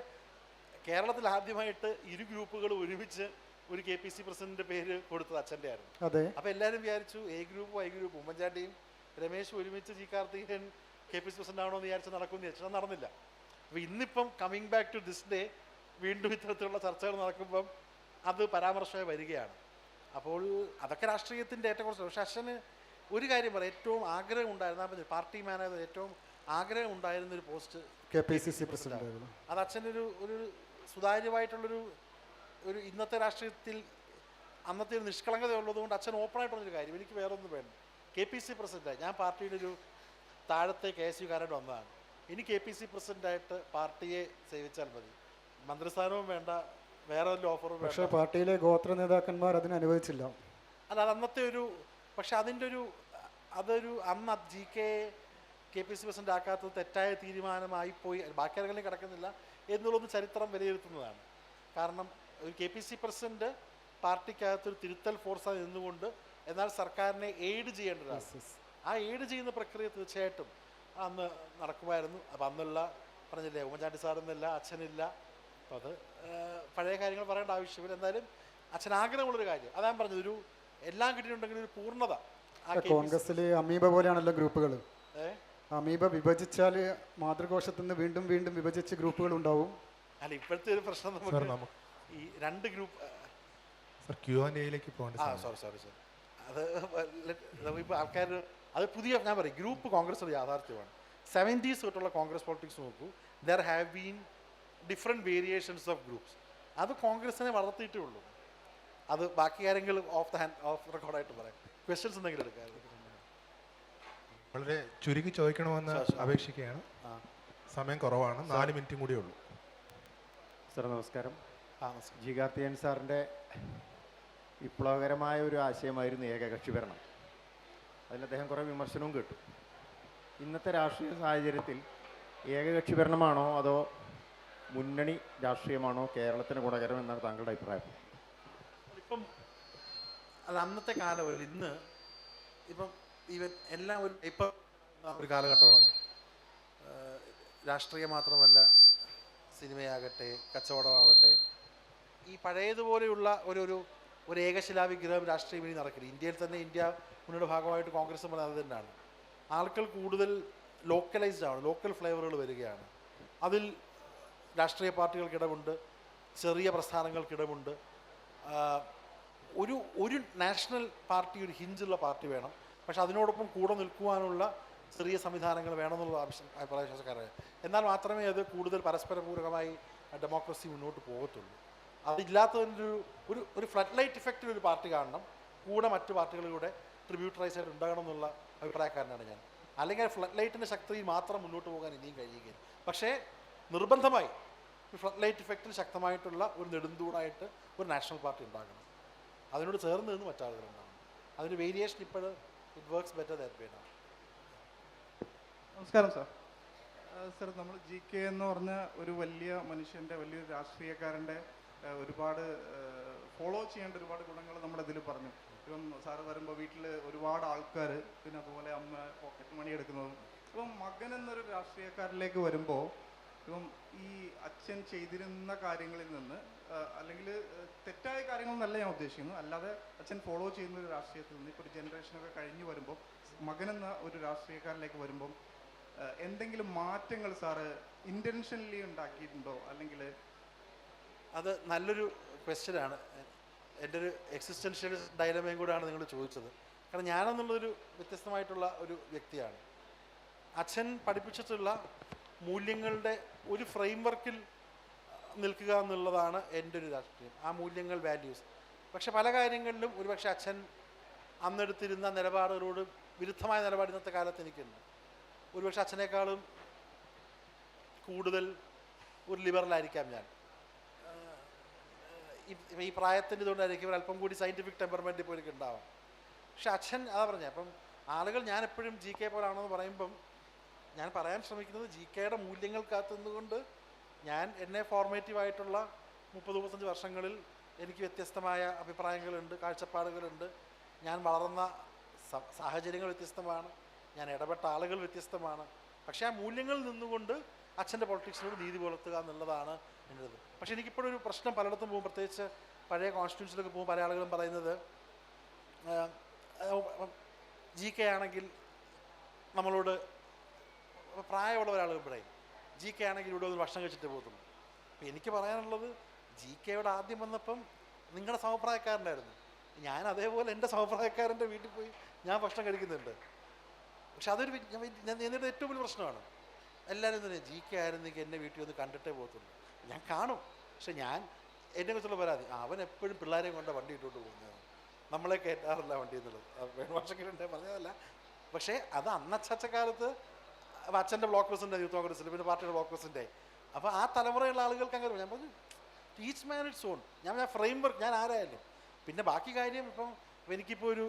കേരളത്തിൽ ആദ്യമായിട്ട് ഇരു ഗ്രൂപ്പുകൾ ഒരുമിച്ച് ഒരു KPC പ്രസിഡന്റിന്റെ പേര് കൊടുത്തത് അച്ഛൻ്റെ ആയിരുന്നു. അതെ. അപ്പോൾ എല്ലാവരും വിചാരിച്ചു A ഗ്രൂപ്പും I ഗ്രൂപ്പും ഉമ്മൻചാണ്ടിയും രമേശും ഒരുമിച്ച് G കാർത്തികേയൻ KPC പ്രസിഡന്റ് ആണോ എന്ന് വിചാരിച്ച് നടക്കുമെന്ന് വിചാരിച്ചാൽ നടന്നില്ല. അപ്പോൾ ഇന്നിപ്പം coming back to this day വീണ്ടും ഇത്തരത്തിലുള്ള ചർച്ചകൾ നടക്കുമ്പം അത് പരാമർശമായി വരികയാണ്. അപ്പോൾ അതൊക്കെ രാഷ്ട്രീയത്തിൻ്റെ ഏറ്റവും കുറച്ച്. പക്ഷെ അച്ഛന് ഒരു കാര്യം പറയാം, ഏറ്റവും ആഗ്രഹം ഉണ്ടായിരുന്ന പാർട്ടി മാനേജർ ഏറ്റവും ആഗ്രഹം ഉണ്ടായിരുന്നൊരു പോസ്റ്റ് KPCC പ്രസിഡന്റ്. അത് അച്ഛനൊരു ഒരു സുതാര്യമായിട്ടുള്ളൊരു ഇന്നത്തെ രാഷ്ട്രീയത്തിൽ അന്നത്തെ ഒരു നിഷ്കളങ്കത ഉള്ളതുകൊണ്ട് അച്ഛൻ ഓപ്പണായിട്ടുള്ളൊരു കാര്യം, എനിക്ക് വേറെ ഒന്നും വേണ്ട, KPC പ്രസിഡൻ്റായി ഞാൻ പാർട്ടിയുടെ ഒരു താഴത്തെ KSUകാരായിട്ട് വന്നതാണ്, ഇനി KPC പ്രസിഡൻ്റായിട്ട് പാർട്ടിയെ സേവിച്ചാൽ മതി, മന്ത്രിസ്ഥാനവും വേണ്ട, വേറെ വല്ല ഓഫറും വേണ്ട. പക്ഷേ പാർട്ടിയിലെ ഗോത്ര നേതാക്കന്മാർ അതിന് അനുവദിച്ചില്ല. അല്ല, അത് അന്നത്തെ ഒരു, പക്ഷെ അതിൻ്റെ അതൊരു അന്ന് KPC പ്രസിഡന്റ് ആക്കാത്തത് തെറ്റായ തീരുമാനമായിപ്പോയി, ബാക്കി ആരെങ്കിലും കിടക്കുന്നില്ല എന്നുള്ളൊന്ന് ചരിത്രം വിലയിരുത്തുന്നതാണ്. കാരണം ഒരു KPC പ്രസിഡന്റ് പാർട്ടിക്കകത്തൊരു തിരുത്തൽ ഫോഴ്സായി നിന്നുകൊണ്ട് എന്നാൽ സർക്കാരിനെ എയ്ഡ് ചെയ്യേണ്ടതാണ്. ആ എയ്ഡ് ചെയ്യുന്ന പ്രക്രിയ തീർച്ചയായിട്ടും അന്ന് നടക്കുമായിരുന്നു. അപ്പം അന്നുള്ള പറഞ്ഞില്ലേ, ഉമ്മൻചാണ്ടി സാറൊന്നുമില്ല, അച്ഛനില്ല, അപ്പം അത് പഴയ കാര്യങ്ങൾ പറയേണ്ട ആവശ്യമില്ല. എന്തായാലും അച്ഛൻ ആഗ്രഹമുള്ളൊരു കാര്യം അതാണ് പറഞ്ഞത്, ഒരു എല്ലാം കിട്ടിയിട്ടുണ്ടെങ്കിൽ ഒരു പൂർണ്ണത. കോൺഗ്രസ്സിൽ അമീബ പോലെയാണല്ലോ ഗ്രൂപ്പുകൾ. അമീബ വിഭജിച്ചാൽ മാതൃകോശത്തു നിന്ന് വീണ്ടും വീണ്ടും വിഭജിച്ച ഗ്രൂപ്പുകൾ ഉണ്ടാവും. അല്ല, ഇപ്പോഴത്തെ ഒരു പ്രശ്നം നമുക്ക് ഈ രണ്ട് ഗ്രൂപ്പ് സോറി അത് ഇപ്പോൾ ആൾക്കാർ അത് പുതിയ, ഞാൻ പറയും ഗ്രൂപ്പ് കോൺഗ്രസ് ഒരു യാഥാർത്ഥ്യമാണ്. 70s തൊട്ടുള്ള കോൺഗ്രസ് പൊളിറ്റിക്സ് നോക്കൂ, there have been different variations of groups. അത് കോൺഗ്രസിനെ വളർത്തിയിട്ടേ ഉള്ളൂ. അത് ബാക്കി കാര്യങ്ങൾ ഓഫ് റെക്കോർഡായിട്ട് പറയാം. ക്വസ്റ്റ്യൻസ് എന്തെങ്കിലും എടുക്കാറ് വളരെ ചുരുക്കി ചോദിക്കണമെന്ന് അപേക്ഷിക്കുകയാണ്. സമയം കുറവാണ്, 4 മിനിറ്റും കൂടിയേ ഉള്ളൂ. സാർ നമസ്കാരം. G കാർത്തികേയൻ സാറിൻ്റെ വിപ്ലവകരമായ ഒരു ആശയമായിരുന്നു ഏകകക്ഷി ഭരണം. അതിൽ അദ്ദേഹം കുറേ വിമർശനവും കേട്ടു. ഇന്നത്തെ രാഷ്ട്രീയ സാഹചര്യത്തിൽ ഏകകക്ഷി ഭരണമാണോ അതോ മുന്നണി രാഷ്ട്രീയമാണോ കേരളത്തിന് ഗുണകരം എന്നാണ് താങ്കളുടെ അഭിപ്രായം? ഇപ്പം അത് അന്നത്തെ കാലം, ഇന്ന് ഇപ്പം ഈവൻ എല്ലാം ഇപ്പം ഒരു കാലഘട്ടമാണ്. രാഷ്ട്രീയം മാത്രമല്ല, സിനിമയാകട്ടെ, കച്ചവടമാവട്ടെ, ഈ പഴയതുപോലെയുള്ള ഒരു ഏകശിലാവിഗ്രഹം രാഷ്ട്രീയം ഇനി നടക്കില്ല. ഇന്ത്യയിൽ തന്നെ ഇന്ത്യ മുന്നോട്ട് ഭാഗമായിട്ട് കോൺഗ്രസ് പറഞ്ഞത് അത് തന്നെയാണ്. ആൾക്കാർ കൂടുതൽ ലോക്കലൈസ്ഡ് ആണ്, ലോക്കൽ ഫ്ലേവറുകൾ വരികയാണ്. അതിൽ രാഷ്ട്രീയ പാർട്ടികൾക്കിടമുണ്ട്, ചെറിയ പ്രസ്ഥാനങ്ങൾക്കിടമുണ്ട്. ഒരു നാഷണൽ പാർട്ടി, ഒരു ഹിഞ്ചുള്ള പാർട്ടി വേണം, പക്ഷെ അതിനോടൊപ്പം കൂടെ നിൽക്കുവാനുള്ള ചെറിയ സംവിധാനങ്ങൾ വേണമെന്നുള്ള വിശ്വാസക്കാരാണ്. എന്നാൽ മാത്രമേ അത് കൂടുതൽ പരസ്പരപൂരകമായി ഡെമോക്രസി മുന്നോട്ട് പോകത്തുള്ളൂ. അതില്ലാത്തതിൻ്റെ ഒരു ഫ്ലഡ് ലൈറ്റ് ഇഫക്റ്റിൽ ഒരു പാർട്ടി കാണണം, കൂടെ മറ്റു പാർട്ടികളിലൂടെ ട്രിബ്യൂട്ടറൈസ് ആയിട്ട് ഉണ്ടാകണം എന്നുള്ള അഭിപ്രായക്കാരനാണ് ഞാൻ. അല്ലെങ്കിൽ ഫ്ലഡ് ലൈറ്റിൻ്റെ ശക്തിയിൽ മാത്രം മുന്നോട്ട് പോകാൻ ഇനിയും കഴിയുകയില്ല. പക്ഷേ നിർബന്ധമായി ഫ്ലഡ് ലൈറ്റ് ഇഫക്റ്റിൽ ശക്തമായിട്ടുള്ള ഒരു നെടുന്തൂണായിട്ട് ഒരു നാഷണൽ പാർട്ടി ഉണ്ടാകണം. അതിനോട് ചേർന്ന് നിന്ന് മറ്റാളുകളുണ്ടാകണം. അതിൻ്റെ വേരിയേഷൻ ഇപ്പോൾ it works better that way now. നമസ്കാരം സാർ. സാർ, നമ്മൾ GK എന്ന് പറഞ്ഞ ഒരു വലിയ മനുഷ്യൻ്റെ, വലിയൊരു രാഷ്ട്രീയക്കാരൻ്റെ ഒരുപാട് ഫോളോ ചെയ്യേണ്ട ഒരുപാട് ഗുണങ്ങൾ നമ്മുടെ ഇതിൽ പറഞ്ഞു. ഇപ്പം സാറ് വരുമ്പോൾ വീട്ടിൽ ഒരുപാട് ആൾക്കാർ, പിന്നെ അതുപോലെ അമ്മ പോക്കറ്റ് മണി എടുക്കുന്നതും. ഇപ്പം മകൻ എന്നൊരു രാഷ്ട്രീയക്കാരിലേക്ക് വരുമ്പോൾ ഇപ്പം ഈ അച്ഛൻ ചെയ്തിരുന്ന കാര്യങ്ങളിൽ നിന്ന്, അല്ലെങ്കിൽ തെറ്റായ കാര്യങ്ങൾ എന്നല്ല ഞാൻ ഉദ്ദേശിക്കുന്നു, അല്ലാതെ അച്ഛൻ ഫോളോ ചെയ്യുന്ന ഒരു രാഷ്ട്രീയത്തിൽ നിന്ന് ഇപ്പോൾ ഒരു ജനറേഷനൊക്കെ കഴിഞ്ഞ് വരുമ്പോൾ മകനെന്ന ഒരു രാഷ്ട്രീയക്കാരിലേക്ക് വരുമ്പം എന്തെങ്കിലും മാറ്റങ്ങൾ സാറ് ഇൻറ്റൻഷനലി ഉണ്ടാക്കിയിട്ടുണ്ടോ, അല്ലെങ്കിൽ അത് നല്ലൊരു ക്വസ്റ്റ്യനാണ്. എൻ്റെ ഒരു എക്സിസ്റ്റൻഷ്യൽ ഡയലമയും കൂടെയാണ് നിങ്ങൾ ചോദിച്ചത്. കാരണം ഞാനെന്നുള്ളൊരു വ്യത്യസ്തമായിട്ടുള്ള ഒരു വ്യക്തിയാണ്. അച്ഛൻ പഠിപ്പിച്ചിട്ടുള്ള മൂല്യങ്ങളുടെ ഒരു ഫ്രെയിം വർക്കിൽ നിൽക്കുക എന്നുള്ളതാണ് എൻ്റെ ഒരു രാഷ്ട്രീയം. ആ മൂല്യങ്ങൾ, വാല്യൂസ്. പക്ഷെ പല കാര്യങ്ങളിലും ഒരുപക്ഷെ അച്ഛൻ അന്നെടുത്തിരുന്ന നിലപാടുകളോട് വിരുദ്ധമായ നിലപാട് ഇന്നത്തെ കാലത്ത് എനിക്കുണ്ട്. ഒരുപക്ഷെ അച്ഛനേക്കാളും കൂടുതൽ ഒരു ലിബറലായിരിക്കാം ഞാൻ. ഈ പ്രായത്തിൻ്റെ ഇതുകൊണ്ടായിരിക്കും അല്പം കൂടി സയൻറ്റിഫിക് ടെമ്പർമെൻ്റ് ഇപ്പോൾ എനിക്ക് ഉണ്ടാവാം. പക്ഷെ അച്ഛൻ അതാ പറഞ്ഞത്. അപ്പം ആളുകൾ ഞാൻ എപ്പോഴും ജി കെ പോലാണെന്ന് പറയുമ്പം ഞാൻ പറയാൻ ശ്രമിക്കുന്നത് ജി കെയുടെ മൂല്യങ്ങൾ കാത്തുനിന്നുകൊണ്ട് ഞാൻ എന്നെ ഫോർമേറ്റീവായിട്ടുള്ള 30-35 വർഷങ്ങളിൽ എനിക്ക് വ്യത്യസ്തമായ അഭിപ്രായങ്ങളുണ്ട്, കാഴ്ചപ്പാടുകളുണ്ട്. ഞാൻ വളർന്ന സാഹചര്യങ്ങൾ വ്യത്യസ്തമാണ്, ഞാൻ ഇടപെട്ട ആളുകൾ വ്യത്യസ്തമാണ്. പക്ഷേ ആ മൂല്യങ്ങളിൽ നിന്നുകൊണ്ട് അച്ഛൻ്റെ പൊളിറ്റിക്സിനോട് നീതി പുലർത്തുക എന്നുള്ളതാണ് എൻ്റേത്. പക്ഷേ എനിക്കിപ്പോഴൊരു പ്രശ്നം പലയിടത്തും പോകും, പ്രത്യേകിച്ച് പഴയ കോൺസ്റ്റിറ്റ്യൂൻസിലൊക്കെ പോകും, പല ആളുകളും പറയുന്നത് ജി കെ ആണെങ്കിൽ നമ്മളോട് പ്രായമുള്ള ഒരാൾ പറയും ജി കെ ആണെങ്കിൽ ഇവിടെ ഒന്ന് ഭക്ഷണം കഴിച്ചിട്ട് പോകത്തുള്ളൂ. അപ്പോൾ എനിക്ക് പറയാനുള്ളത് ജി കെയോട് ആദ്യം വന്നപ്പം നിങ്ങളുടെ സമപ്രായക്കാരനായിരുന്നു. ഞാൻ അതേപോലെ എൻ്റെ സമപ്രായക്കാരൻ്റെ വീട്ടിൽ പോയി ഞാൻ ഭക്ഷണം കഴിക്കുന്നുണ്ട്. പക്ഷെ അതൊരു എന്നിട്ട് ഏറ്റവും വലിയ പ്രശ്നമാണ്. എല്ലാവരും തന്നെ ജി കെ ആയിരുന്നെങ്കിൽ എന്നെ വീട്ടിൽ ഒന്ന് കണ്ടിട്ടേ പോകത്തുള്ളൂ. ഞാൻ കാണും, പക്ഷെ ഞാൻ എന്നെ കുറിച്ചുള്ള പരാതി അവൻ എപ്പോഴും പിള്ളേരെയും കൊണ്ട് വണ്ടി ഇട്ടുകൊണ്ട് പോകുന്നത്, നമ്മളെ കയറ്റാറില്ല വണ്ടി എന്നുള്ളത്. വേണുഭാഷക്കുണ്ടെ പറഞ്ഞതല്ല. പക്ഷേ അത് അന്നച്ചക്കാലത്ത് അച്ഛൻ്റെ ബ്ലോക്ക് പ്രസിഡൻ്റ്, യൂത്ത് കോൺഗ്രസിൽ, പിന്നെ പാർട്ടിയുടെ ബ്ലോക്ക് പ്രസിഡൻ്റ്. അപ്പോൾ ആ തലമുറയുള്ള ആളുകൾക്ക് അങ്ങനെ ഞാൻ പറഞ്ഞു ഈച്ച് മാൻ ഇറ്റ്സ് ഓൺ. ഞാൻ ഫ്രെയിം വർക്ക് ഞാൻ ആരായാലും. പിന്നെ ബാക്കി കാര്യം ഇപ്പം എനിക്കിപ്പോൾ ഒരു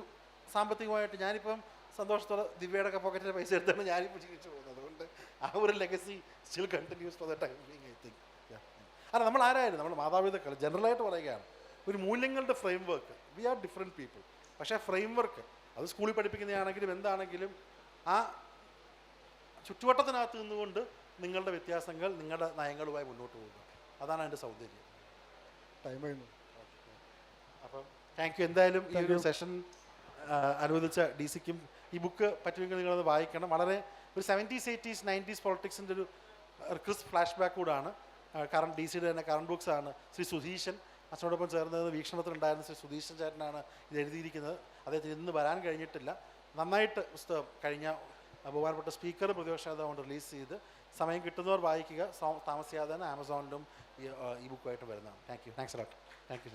സാമ്പത്തികമായിട്ട് ഞാനിപ്പം സന്തോഷത്തോടെ ദിവ്യയുടെ ഒക്കെ പോക്കറ്റിലെ പൈസ എടുത്താണ് ഞാനിപ്പോൾ ജീവിച്ചു പോകുന്നത്. അതുകൊണ്ട് ആ ഒരു legacy still continues for the time being, I think. അല്ല, നമ്മൾ ആരായാലും നമ്മൾ മാതാപിതാക്കൾ ജനറലായിട്ട് പറയുകയാണ്, ഒരു മൂല്യങ്ങളുടെ framework. We are different people. പക്ഷേ ഫ്രെയിം വർക്ക് അത് സ്കൂളിൽ പഠിപ്പിക്കുന്നതാണെങ്കിലും എന്താണെങ്കിലും ആ ചുറ്റുവട്ടത്തിനകത്ത് നിന്നുകൊണ്ട് നിങ്ങളുടെ വ്യത്യാസങ്ങൾ നിങ്ങളുടെ നയങ്ങളുമായി മുന്നോട്ട് പോകുക. അതാണ് അതിൻ്റെ സൗന്ദര്യം. ടൈം കഴിഞ്ഞു. അപ്പം താങ്ക് യു. എന്തായാലും ഈ ഒരു സെഷൻ അനുവദിച്ച ഡി സിക്കും ഈ ബുക്ക് പറ്റുമെങ്കിൽ നിങ്ങളത് വായിക്കണം. വളരെ ഒരു 70s, 80s, 90s പൊളിറ്റിക്സിൻ്റെ ഒരു ക്രിസ്പ് ഫ്ലാഷ് ബാക്ക് കൂടാണ്. കറണ്ട് ഡി സിയുടെ തന്നെ കറണ്ട് ബുക്സ് ആണ്. ശ്രീ സുധീഷൻ അച്ഛനോടൊപ്പം ചേർന്നത് വീക്ഷണത്തിലുണ്ടായിരുന്ന ശ്രീ സുധീഷൻ ചേട്ടനാണ് ഇത് എഴുതിയിരിക്കുന്നത്. അദ്ദേഹത്തിന് ഇന്ന് വരാൻ കഴിഞ്ഞിട്ടില്ല. നന്നായിട്ട് പുസ്തകം കഴിഞ്ഞ ബഹുമാനപ്പെട്ട സ്പീക്കർ പ്രതിപക്ഷ നേതാവ് റിലീസ് ചെയ്ത് സമയം കിട്ടുന്നവർ വായിക്കുക. താമസിയാതെ തന്നെ ആമസോണിലും ഈ ബുക്കുമായിട്ട് വരുന്നതാണ്. Thank you. Thanks a lot. Thank you.